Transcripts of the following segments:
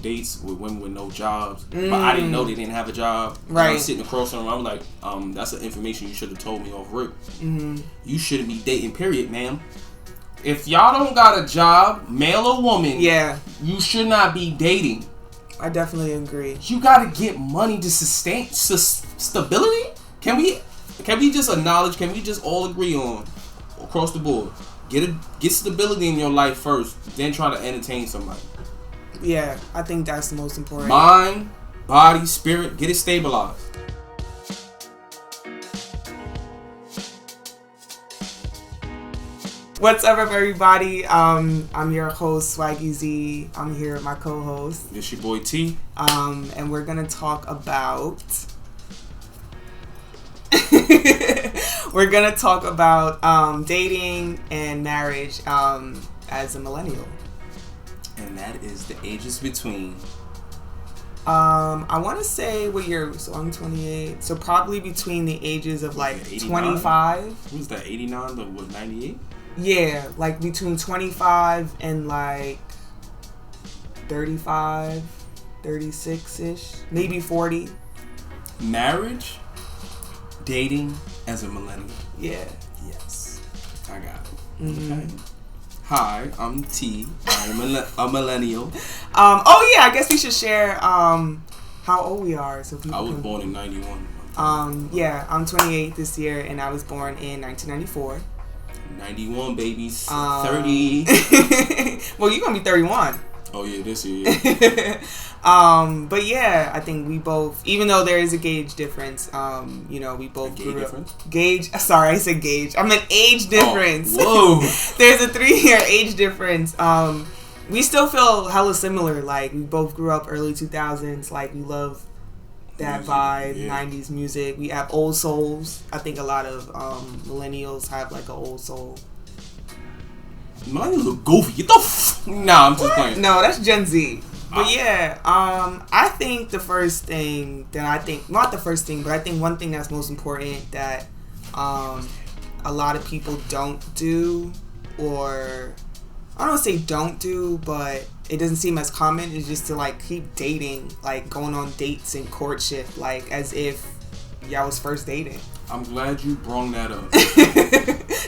dates with women with no jobs, but I didn't know they didn't have a job. Right. And I'm sitting across from them. I'm like, that's the information you should have told me off rip. You shouldn't be dating, period, ma'am. If y'all don't got a job, male or woman, you should not be dating. I definitely agree. You gotta get money to sustain stability. Can we just acknowledge? Can we just all agree on across the board? Get stability in your life first, then try to entertain somebody. Yeah, I think that's the most important. Mind, body, spirit, get it stabilized. What's up, everybody? I'm your host, Swaggy Z. I'm here with my co-host. This your boy T. And we're gonna talk about dating and marriage as a millennial. And that is the ages between. I want to say what year? So I'm 28. So probably between the ages of like 25. What was that? 89 to what? 98? Yeah, like between 25 and like 35, 36-ish, maybe 40. Marriage, dating as a millennial. Yeah. Yes, I got it. Okay. Hi, I'm T. I'm a millennial. Oh yeah, I guess we should share how old we are so people. I was born in 91. Yeah, I'm 28 this year, and I was born in 1994. 91 babies, 30. Well, you're gonna be 31. Oh yeah, this year. But yeah, I think we both, even though there is a gauge difference, we both grew up. Sorry, I said gauge. I meant age difference. Oh, whoa. There's a 3-year age difference. We still feel hella similar. Like, we both grew up early 2000s. Like, we love that vibe, 90s music. We have old souls. I think a lot of millennials have like an old soul. Millennials look goofy. Get the Nah, I'm just playing. No, that's Gen Z. But yeah, I think the first thing that I think, not the first thing, but I think one thing that's most important that a lot of people don't do, or I don't want to say don't do, but it doesn't seem as common, is just to like keep dating, like going on dates and courtship, like as if y'all was first dating. I'm glad you brought that up.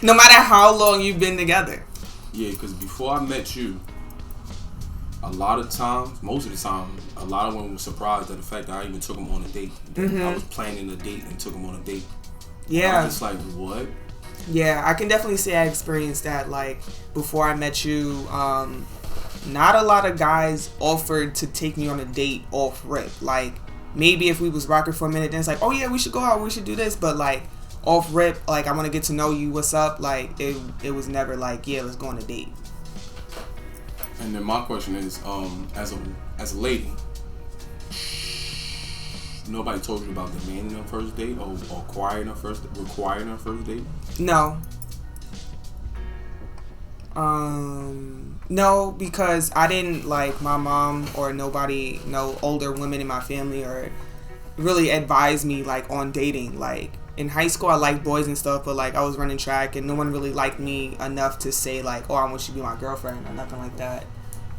No matter how long you've been together. Yeah, because before I met you, most of the time, a lot of women were surprised at the fact that I even took them on a date. I was planning a date and took them on a date. Yeah. I was just like, what? Yeah, I can definitely say I experienced that. Like, before I met you, not a lot of guys offered to take me on a date off rip. Like, maybe if we was rocking for a minute, then it's like, oh yeah, we should go out, we should do this. But like, off rip, like, I want to get to know you, what's up? Like, it was never like, yeah, let's go on a date. And then my question is, as a lady, nobody told you about demanding a first date or requiring a first date? No. No, because I didn't, like, my mom or nobody, no older women in my family or really advised me, like, on dating. Like, in high school, I liked boys and stuff, but, like, I was running track and no one really liked me enough to say, like, oh, I want you to be my girlfriend or nothing like that.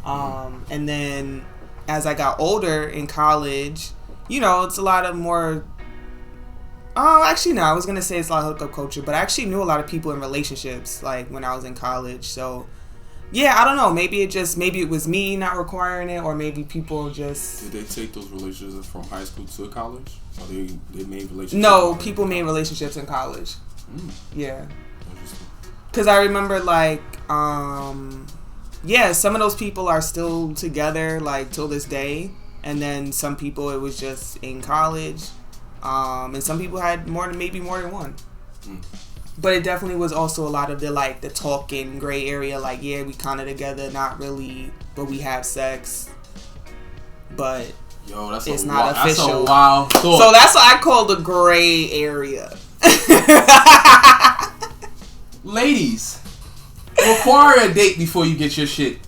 And then as I got older in college, it's a lot of more. Oh, actually, no. I was gonna say it's a lot of hookup culture, but I actually knew a lot of people in relationships, like when I was in college. So, yeah, I don't know. Maybe it was me not requiring it, or maybe people just. Did they take those relationships from high school to college, or they made relationships? No, people made relationships in college. Yeah. Interesting. Because I remember, like, yeah, some of those people are still together, like, till this day. And then some people, it was just in college. And some people had maybe more than one. But it definitely was also a lot of the talking gray area. Like, yeah, we kind of together, not really, but we have sex. But it's not official. That's a wild thought. So that's what I call the gray area. Ladies, require a date before you get your shit.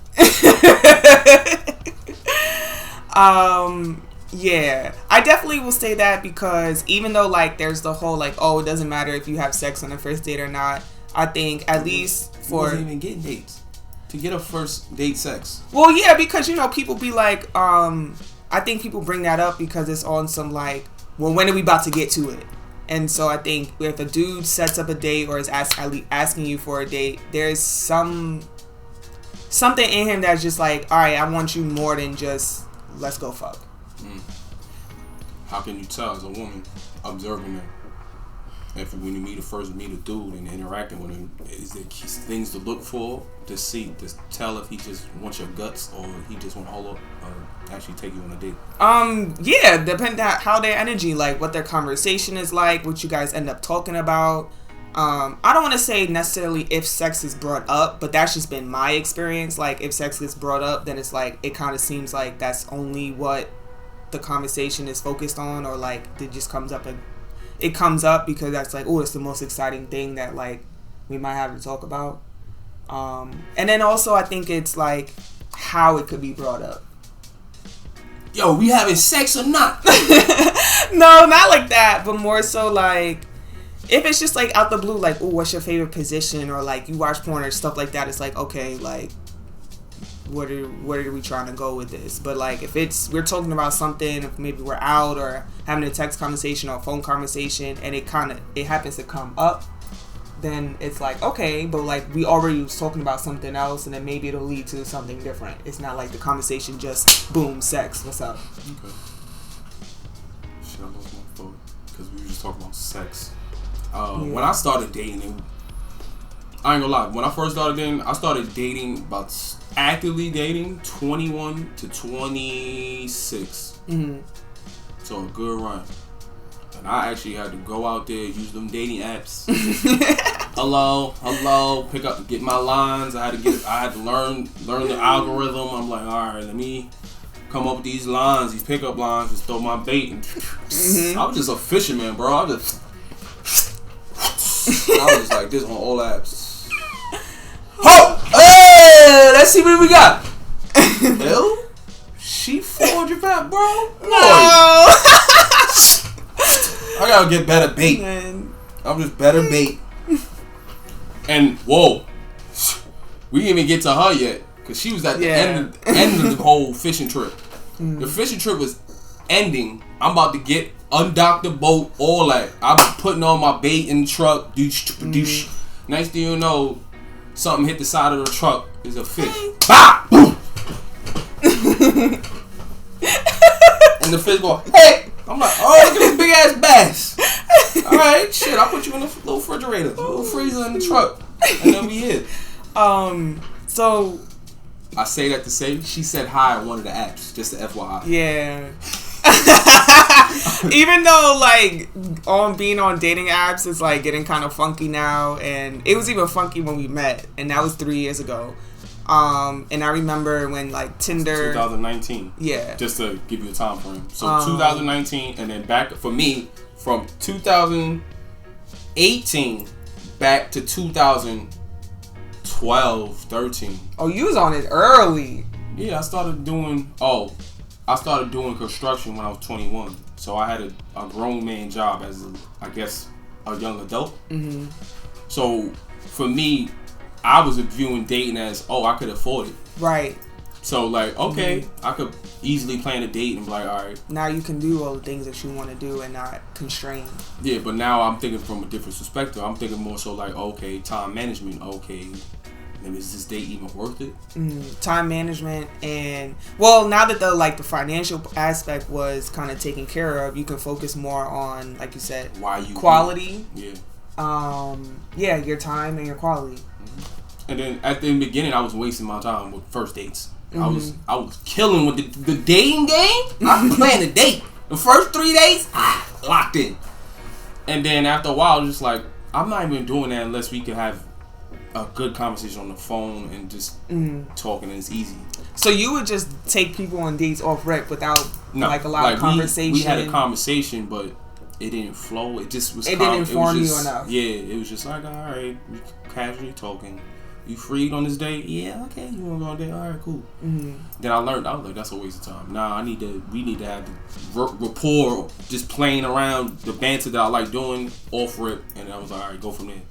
Yeah, I definitely will say that, because even though, like, there's the whole, like, oh, it doesn't matter if you have sex on the first date or not, I think at least for... You wasn't even getting dates. to get a first date sex? Well, yeah, because people be like, I think people bring that up because it's on some like, well, when are we about to get to it? And so I think if a dude sets up a date or is asking you for a date, there's something in him that's just like, all right, I want you more than just let's go fuck. How can you tell as a woman observing that? If when you meet a dude and interacting with him, is there things to look for to tell if he just wants your guts or he just want to actually take you on a date? Yeah, depending on how their energy, like what their conversation is like, what you guys end up talking about. I don't want to say necessarily if sex is brought up, but that's just been my experience. Like if sex is brought up, then it's like it kind of seems like that's only what the conversation is focused on, or like it just comes up and it comes up because that's like, oh, it's the most exciting thing that like we might have to talk about. And then also I think it's like how it could be brought up. Yo, we having sex or not? No, not like that, but more so like if it's just like out the blue, like, oh, what's your favorite position, or like you watch porn or stuff like that. It's like, okay, like where are we trying to go with this? But like if we're talking about something, if maybe we're out or having a text conversation or a phone conversation and it happens to come up, then it's like, okay, but like we already was talking about something else and then maybe it'll lead to something different. It's not like the conversation just boom, sex, what's up? Okay. Shit, I lost my thought because we were just talking about sex. When I started dating, I ain't gonna lie, when I first started dating, I started dating actively dating 21 to 26. So a good run. And I actually had to go out there, use them dating apps. hello, pick up, get my lines. I had to learn the algorithm. I'm like, all right, let me come up with these lines, these pickup lines, just throw my bait. And I was just a fisherman, bro. I was just like this on all apps. Oh, hey, let's see what we got. Hell, she 400 pounds, bro. No. I gotta get better bait. Man. I'm just better bait. And whoa, we didn't even get to her yet because she was at the end of the whole fishing trip. The fishing trip was ending. I'm about to undock the boat, all that. I'm putting on my bait in the truck. Next thing you know, something hit the side of the truck. Is a fish. Bah! Boom! And the fish go, hey! I'm like, oh, look at this big ass bass. Alright, shit, I'll put you in a little refrigerator, a little freezer in the truck. And then we hit. So I say that to say she said hi on one of the apps, just to FYI. Yeah. Even though like being on dating apps is like getting kind of funky now, and it was even funky when we met, and that was 3 years ago. And I remember when like Tinder 2019. Yeah. Just to give you a time frame. So 2019 and then back for me from 2018 back to 2012, 13. Oh, you was on it early. Yeah, I started doing construction when I was 21. So I had a grown man job as a young adult. Mm-hmm. So for me, I was viewing dating as, I could afford it. Right. So like, okay, I could easily plan a date and be like, all right. Now you can do all the things that you want to do and not constrained. Yeah, but now I'm thinking from a different perspective. I'm thinking more so like, okay, time management. Okay, and is this date even worth it? Time management, and well, now that the financial aspect was kind of taken care of, you can focus more on, like you said, quality. Yeah. Your time and your quality. And then at the beginning, I was wasting my time with first dates. I was killing with the dating game. I was playing the date. The first 3 days, locked in. And then after a while, just like, I'm not even doing that unless we can have a good conversation on the phone and just talking, and it's easy. So you would just take people on dates off rip without a lot of conversation? We had a conversation, but it didn't flow. It just was. It didn't inform you enough. Yeah, it was just like, all right, we casually talking. You freed on this day? Yeah, okay. You want to go on a date? All right, cool. Mm-hmm. Then I learned. I was like, that's a waste of time. Nah, we need to have the rapport, just playing around, the banter that I like doing off rip. And I was like, all right, go from there.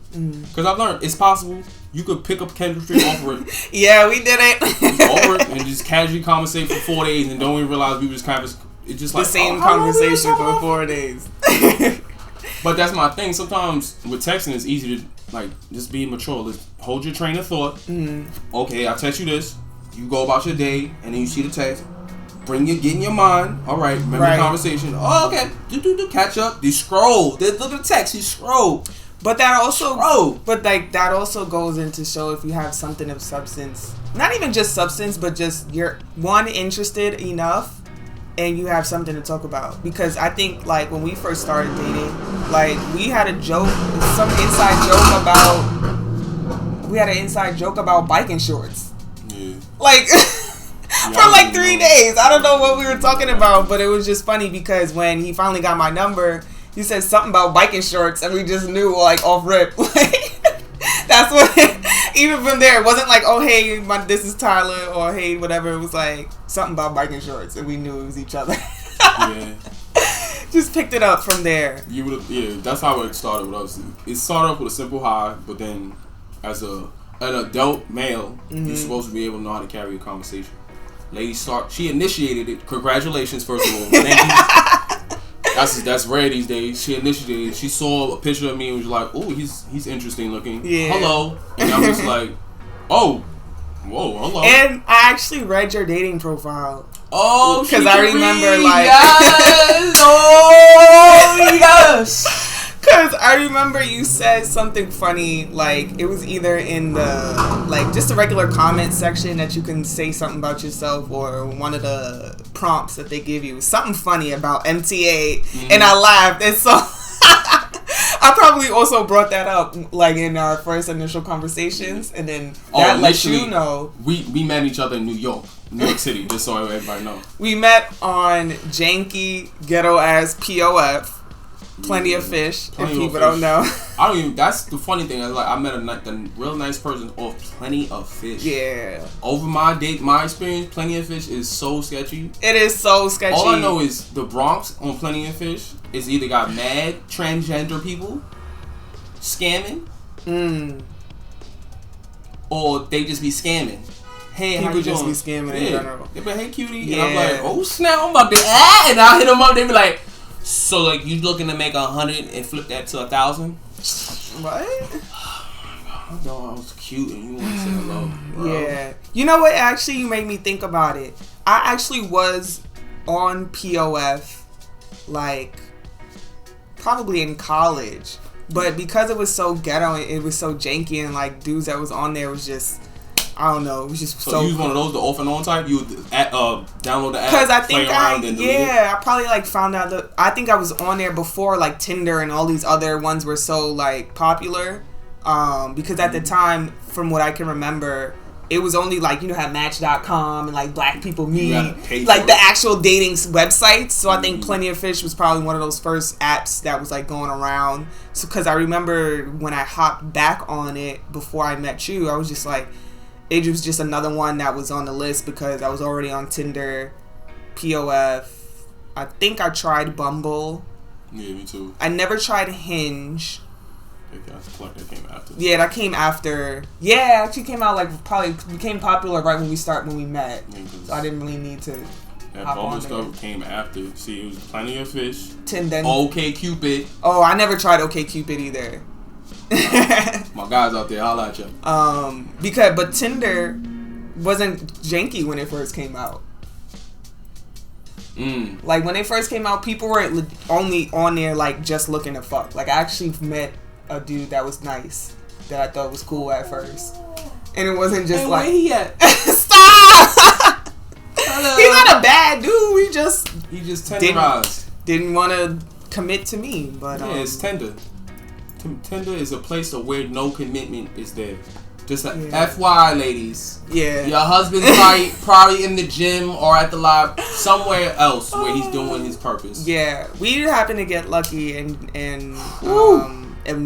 Because I've learned it's possible. You could pick up chemistry off rip. Yeah, we did it. Off rip and just casually conversate for 4 days and don't even realize we were just kind of, it's just The like same conversation for 4 days. But that's my thing. Sometimes with texting, it's easy to like just be mature. Let's hold your train of thought. Okay, I text you this. You go about your day, and then you see the text. Get in your mind. All right, remember the conversation. Oh, okay. Do catch up. You scroll. Look at the text. You scroll. But that also, that also goes into show if you have something of substance. Not even just substance, but just you're interested enough. And you have something to talk about. Because I think, like, when we first started dating, like, we had an inside joke about biking shorts. Yeah. Like, for like 3 days. I don't know what we were talking about, but it was just funny because when he finally got my number, he said something about biking shorts, and we just knew, like, off rip. That's what... Even from there, it wasn't like, oh, hey, this is Tyler, or hey, whatever. It was like something about biking shorts, and we knew it was each other. Yeah. Just picked it up from there. That's how it started with us. It started off with a simple hi, but then as an adult male, you're supposed to be able to know how to carry a conversation. She initiated it. Congratulations, first of all. Thank you. That's rare these days. She initiated it. She saw a picture of me and was like, "Oh, he's interesting looking. Yeah. Hello." And I was like, "Oh, whoa, hello." And I actually read your dating profile. Oh, because I remember like, yes, oh yes. Because I remember you said something funny, like it was either in the, like, just a regular comment section that you can say something about yourself, or one of the prompts that they give you. Something funny about MTA, and I laughed. And so I probably also brought that up, like, in our first initial conversations, and then that lets you know. We met each other in New York City, just so everybody knows. We met on janky, ghetto-ass POF. Plenty of fish. If people don't know, I don't even. That's the funny thing. I met a real nice person off Plenty of Fish. Yeah. Over my experience, Plenty of Fish is so sketchy. It is so sketchy. All I know is the Bronx on Plenty of Fish is either got mad transgender people scamming, or they just be scamming. Hey, people how you just doing? be scamming in general. They be, hey, cutie, and I'm like, oh snap, I'm about to and I hit them up. They be like. So, like, you looking to make 100 and flip that to 1,000? What? I thought I was cute and you want to say hello, bro. Yeah. You know what? Actually, you made me think about it. I actually was on POF, like, probably in college. But because it was so ghetto and it was so janky and, like, dudes that was on there was just... I don't know. It was just so. You was one of those, the off and on type. You would download the app, because I think I probably like found out that I think I was on there before like Tinder and all these other ones were so like popular. Because at the time, from what I can remember, it was only like, you know, had Match.com and like Black People Meet, like the actual dating websites. So I think Plenty of Fish was probably one of those first apps that was like going around. So because I remember when I hopped back on it before I met you, I was just like. It was just another one that was on the list because I was already on Tinder, POF. I think I tried Bumble. Yeah, me too. I never tried Hinge. That came after. Yeah, that came after. Yeah, it actually came out like probably became popular right when we met. Yeah, so I didn't really need to. That Bumble stuff came after. See, it was Plenty of Fish. Tinder. OkCupid. Oh, I never tried OkCupid either. My guys out there, holla at you. But Tinder wasn't janky when it first came out. Like when it first came out, people were only on there like just looking to fuck. Like I actually met a dude that was nice that I thought was cool at first, and it wasn't just like where he at? Stop. He's not a bad dude. He just tenderized. Didn't want to commit to me, but yeah, it's tender. Tinder is a place where no commitment is there. Just like FYI, ladies. Yeah. Your husband's probably in the gym or at the lab somewhere else where he's doing his purpose. Yeah, we happen to get lucky and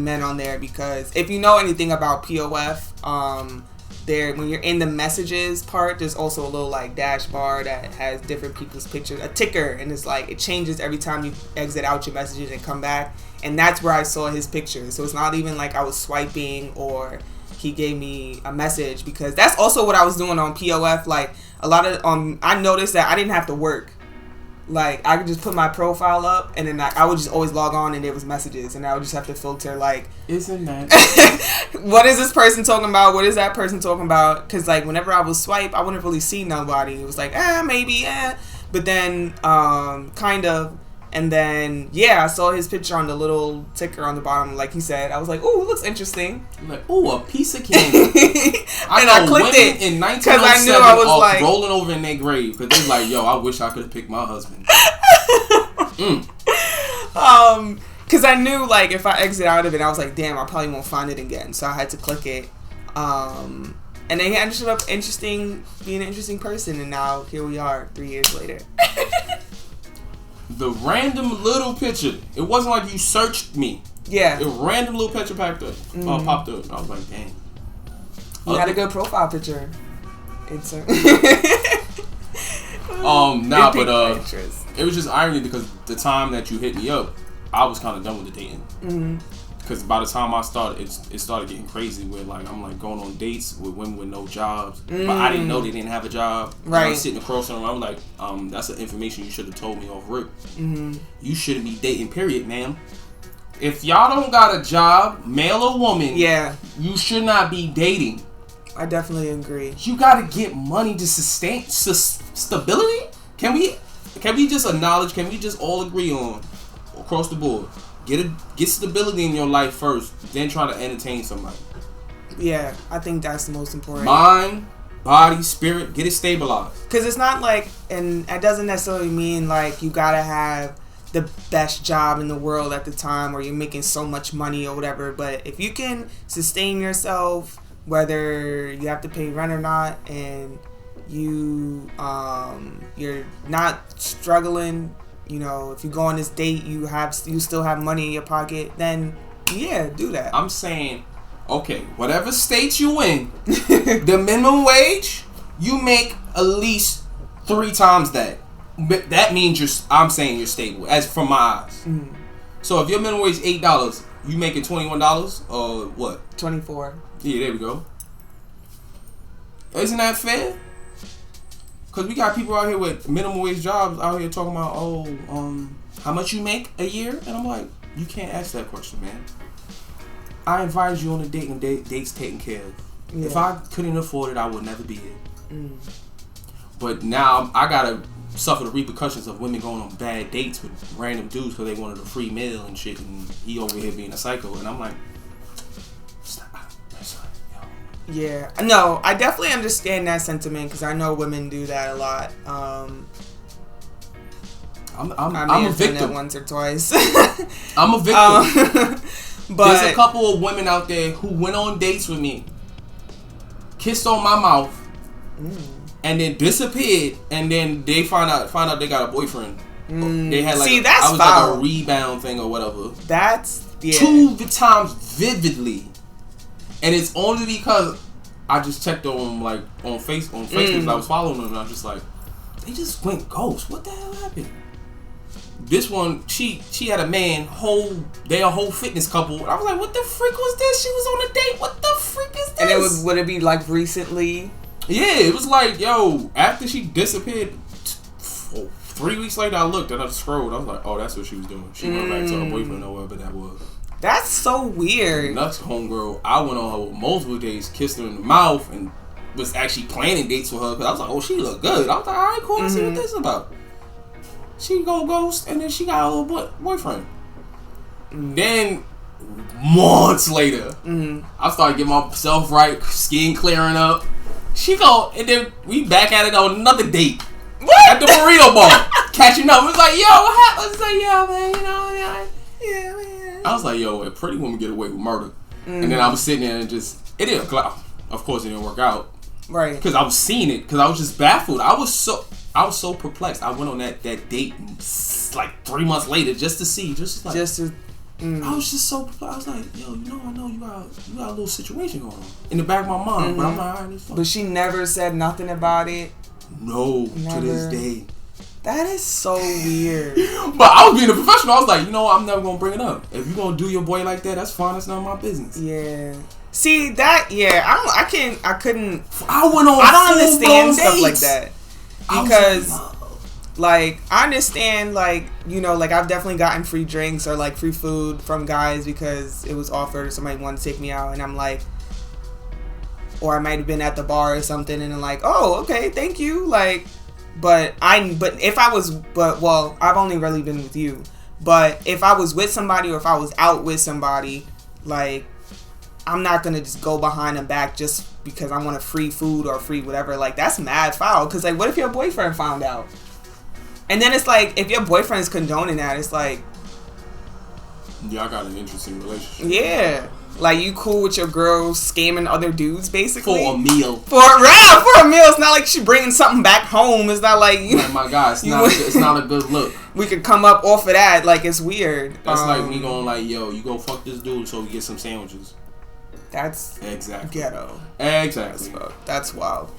met on there because if you know anything about POF, there, when you're in the messages part, there's also a little like dash bar that has different people's pictures, a ticker, and it's like it changes every time you exit out your messages and come back, and that's where I saw his picture. So it's not even like I was swiping or he gave me a message, because that's also what I was doing on POF. Like a lot of I noticed that I didn't have to work. Like, I could just put my profile up, and then I would just always log on, and there was messages, and I would just have to filter, like... Isn't that... what is this person talking about? What is that person talking about? Because, like, whenever I would swipe, I wouldn't really see nobody. It was like, maybe, But then, kind of... And then, I saw his picture on the little ticker on the bottom, like he said. I was like, ooh, looks interesting. Like, ooh, a piece of candy. I clicked it. In 1907 I knew I was like, rolling over in their grave. Because they're like, yo, I wish I could have picked my husband. Because I knew, like, if I exit out of it, I was like, damn, I probably won't find it again. So I had to click it. And then he ended up being an interesting person. And now, here we are, 3 years later. The random little picture. It wasn't like you searched me. Yeah. A random little picture popped up. Popped up. I was like, dang. You had a good profile picture. It's but it was just irony because the time that you hit me up, I was kind of done with the dating. Because by the time I started, it started getting crazy where like I'm like going on dates with women with no jobs, but I didn't know they didn't have a job. Right. I was sitting across from them. I'm like, that's the information you should have told me off rip. You shouldn't be dating, period, ma'am. If y'all don't got a job, male or woman, you should not be dating. I definitely agree. You gotta get money to sustain stability. Can we just acknowledge? Can we just all agree on across the board? Get stability in your life first, then try to entertain somebody. Yeah, I think that's the most important. Mind, body, spirit, get it stabilized. Because it's not like, and it doesn't necessarily mean like you gotta have the best job in the world at the time or you're making so much money or whatever. But if you can sustain yourself, whether you have to pay rent or not, and you're not struggling. You know, if you go on this date, you still have money in your pocket, then do that. I'm saying, okay, whatever state you in, the minimum wage, you make at least 3 times that. But that means I'm saying you're stable, as from my eyes. So if your minimum wage is $8, you making $21 or what? 24. Yeah, there we go. Isn't that fair? Because we got people out here with minimum wage jobs out here talking about, how much you make a year? And I'm like, you can't ask that question, man. I advise you on a date and date's taken care of. Yeah. If I couldn't afford it, I would never be here. But now I got to suffer the repercussions of women going on bad dates with random dudes because they wanted a free meal and shit, and he over here being a psycho. And I'm like, stop. Yeah, no, I definitely understand that sentiment because I know women do that a lot. I'm a victim. That once or twice. I'm a victim. But there's a couple of women out there who went on dates with me, kissed on my mouth, and then disappeared, and then they find out they got a boyfriend. They had like that's like a rebound thing or whatever. That's 2 times vividly. And it's only because I just checked on like on Facebook. I was following them, and I was just like, they just went ghost. What the hell happened? This one, she had a man. They a whole fitness couple. And I was like, what the freak was this? She was on a date. What the freak is this? And would it be like recently? Yeah, it was like, yo, after she disappeared, 3 weeks later, I looked and I scrolled. I was like, oh, that's what she was doing. She went back to her boyfriend or whatever that was. That's so weird. Nuts, homegirl. I went on her multiple dates, kissed her in the mouth, and was actually planning dates with her because I was like, oh, she look good. I was like, all right, cool. Let's see what this is about. She go ghost, and then she got a little boyfriend. Then months later, I started getting myself right, skin clearing up. She go, and then we back at it on another date. What? At the burrito bar, catching up. It was like, yo, what happened? I was like, yeah, man, you know, yeah, man. I was like, yo, a pretty woman get away with murder. And then I was sitting there and it didn't, of course it didn't work out. Right. Because I was seeing it, because I was just baffled. I was so perplexed. I went on that date like 3 months later just to see, I was just so. I was like, yo, I know you got a little situation going on in the back of my mind, but I'm like, alright, this. But she never said nothing about it. No, never. To this day. That is so weird. But I was being a professional. I was like, I'm never gonna bring it up. If you gonna do your boy like that, that's fine. That's not my business. Yeah. See that? Yeah. I couldn't. I went on. I don't understand stuff dates. like that because, like, I understand, like, like I've definitely gotten free drinks or like free food from guys because it was offered or somebody wanted to take me out, and I'm like, or I might have been at the bar or something, and I'm like, oh, okay, thank you, like. But I've only really been with you. But if I was with somebody or if I was out with somebody, like, I'm not gonna just go behind them back just because I want a free food or free whatever. Like, that's mad foul. Cause like, what if your boyfriend found out? And then it's like, if your boyfriend's condoning that, it's like, yeah, I got an interesting relationship. Yeah. Like, you cool with your girl scamming other dudes, basically? For a meal. For a meal. It's not like she bringing something back home. It's not like... Like, my God, it's not a good look. We could come up off of that. Like, it's weird. That's like me going like, yo, you go fuck this dude so we get some sandwiches. That's... Exactly. Ghetto. Exactly. That's wild.